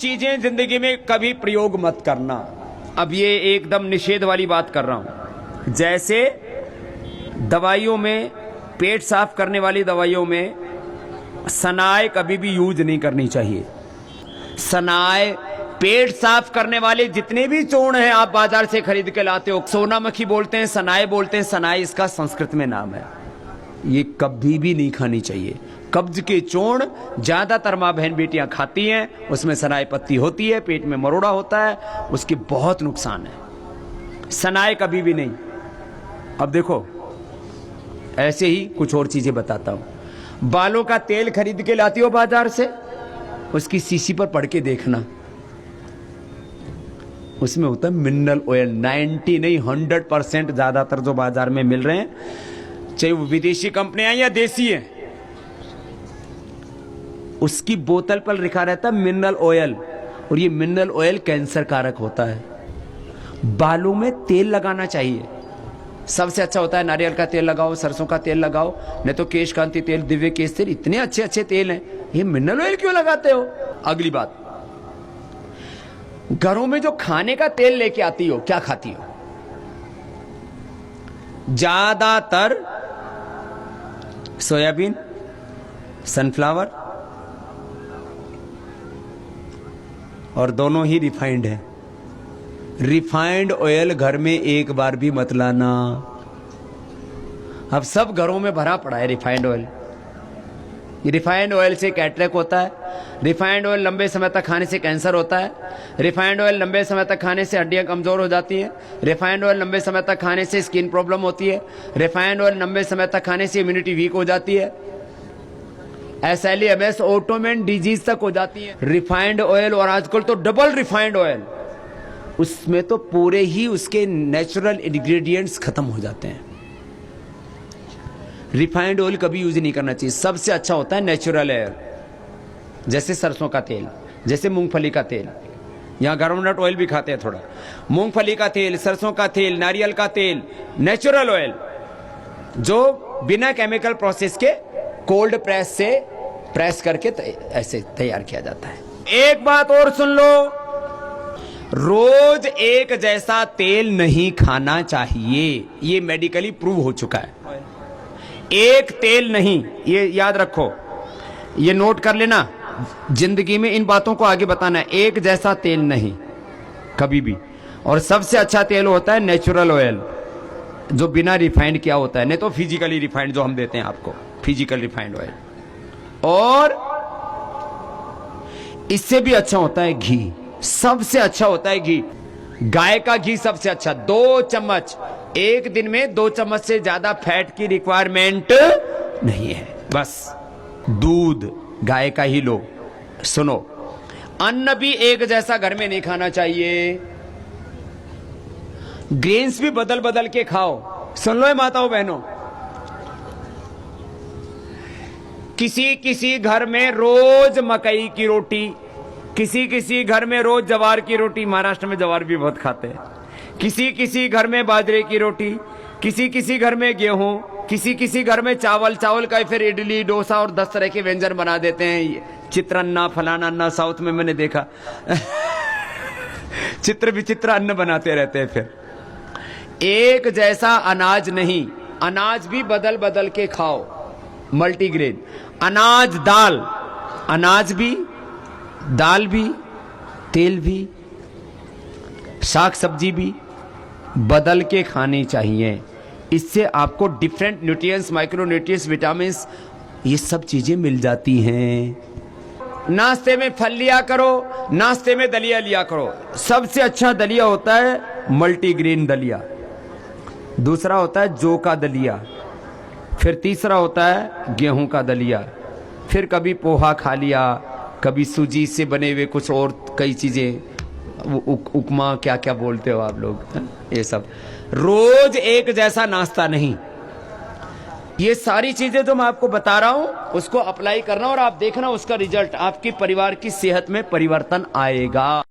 चीजें जिंदगी में कभी प्रयोग मत करना। अब ये एकदम निषेध वाली बात कर रहा हूं। जैसे दवाइयों में, पेट साफ करने वाली दवाइयों में सनाए कभी भी यूज नहीं करनी चाहिए। सनाए, पेट साफ करने वाले जितने भी चूर्ण हैं आप बाजार से खरीद के लाते हो, सोनामखी बोलते हैं, सनाए बोलते हैं, सनाए इसका संस्कृत में नाम है, ये कभी भी नहीं खानी चाहिए। कब्ज के चूर्ण ज्यादातर माँ बहन बेटियां खाती हैं, उसमें सनाए पत्ती होती है, पेट में मरोड़ा होता है, उसके बहुत नुकसान है। सनाए कभी भी नहीं। अब देखो ऐसे ही कुछ और चीजें बताता हूं। बालों का तेल खरीद के लाती हो बाजार से, उसकी शीशी पर पढ़ के देखना, उसमें होता है मिनरल ऑयल। 90 नहीं 100% ज्यादातर जो बाजार में मिल रहे हैं, चाहे वो विदेशी कंपनियां या देसी हैं, उसकी बोतल पर लिखा रहता है मिनरल ऑयल, और ये मिनरल ऑयल कैंसर कारक होता है। बालों में तेल लगाना चाहिए, सबसे अच्छा होता है नारियल का तेल लगाओ, सरसों का तेल लगाओ, नहीं तो केश कांति तेल, दिव्य केश तेल, इतने अच्छे अच्छे तेल हैं, ये मिनरल ऑयल क्यों लगाते हो? अगली बात, घरों में जो खाने का तेल लेके आती हो, क्या खाती हो? ज्यादातर सोयाबीन, सनफ्लावर, और दोनों ही रिफाइंड है। रिफाइंड ऑयल घर में एक बार भी मत लाना। अब सब घरों में भरा पड़ा है रिफाइंड ऑयल। रिफाइंड ऑयल से कैटरेक्ट होता है, रिफाइंड ऑयल लंबे समय तक खाने से कैंसर होता है, रिफाइंड ऑयल लंबे समय तक खाने से हड्डियां कमजोर हो जाती हैं, रिफाइंड ऑयल लंबे समय तक खाने से स्किन प्रॉब्लम होती है, रिफाइंड ऑयल लंबे समय तक खाने से इम्यूनिटी वीक हो जाती है, SLE MS ऑटोमेन डिजीज तक हो जाती है। रिफाइंड ऑयल, और आजकल तो डबल रिफाइंड ऑयल, उसमें तो पूरे ही उसके नेचुरल इंग्रेडिएंट्स खत्म हो जाते हैं। रिफाइंड ऑयल कभी यूज नहीं करना चाहिए। सबसे अच्छा होता है नेचुरल ऑयल, जैसे सरसों का तेल, जैसे मूंगफली का तेल, यहां ग्राउंडनट ऑयल भी खाते हैं थोड़ा, मूंगफली का तेल, सरसों का तेल, नारियल का तेल, नेचुरल ऑयल जो बिना केमिकल प्रोसेस के कोल्ड प्रेस से प्रेस करके ऐसे तैयार किया जाता है। एक बात और सुन लो, रोज एक जैसा तेल नहीं खाना चाहिए, ये मेडिकली प्रूव हो चुका है। एक तेल नहीं, ये याद रखो, ये नोट कर लेना, जिंदगी में इन बातों को आगे बताना है। एक जैसा तेल नहीं कभी भी, और सबसे अच्छा तेल होता है नेचुरल ऑयल, जो बिना रिफाइंड किया होता है, नहीं तो फिजिकली रिफाइंड जो हम देते हैं आपको, फिजिकल रिफाइंड ऑयल। और इससे भी अच्छा होता है घी, सबसे अच्छा होता है घी, गाय का घी सबसे अच्छा। 2 चम्मच एक दिन में, 2 चम्मच से ज्यादा फैट की रिक्वायरमेंट नहीं है, बस दूध गाय का ही लो। सुनो, अन्न भी एक जैसा घर में नहीं खाना चाहिए, ग्रेन्स भी बदल बदल के खाओ। सुन लो माताओं बहनों, किसी किसी घर में रोज मकई की रोटी, किसी किसी घर में रोज जवार की रोटी, महाराष्ट्र में जवार भी बहुत खाते हैं, किसी किसी घर में बाजरे की रोटी, किसी किसी घर में गेहूं, किसी किसी घर में चावल, चावल का फिर इडली, डोसा और 10 तरह के व्यंजन बना देते हैं। चित्रान्ना, फलाना अन्ना, साउथ में मैंने देखा चित्र विचित्र अन्न बनाते रहते हैं। फिर एक जैसा अनाज नहीं, अनाज भी बदल बदल के खाओ, मल्टीग्रेन अनाज, दाल, अनाज भी, दाल भी, तेल भी, साग सब्जी भी बदल के खानी चाहिए। इससे आपको different nutrients, micro nutrients, vitamins, ये सब चीजें मिल जाती हैं। नाश्ते में फल लिया करो, नाश्ते में दलिया लिया करो। सबसे अच्छा दलिया होता है मल्टीग्रेन दलिया, दूसरा होता है जौ का दलिया, फिर तीसरा होता है गेहूं का दलिया, फिर कभी पोहा खा लिया, कभी सूजी से बने हुए कुछ और कई चीजें, उपमा क्या क्या बोलते हो आप लोग, ये सब। रोज एक जैसा नाश्ता नहीं। ये सारी चीजें जो मैं आपको बता रहा हूं उसको अप्लाई करना, और आप देखना उसका रिजल्ट, आपके परिवार की सेहत में परिवर्तन आएगा।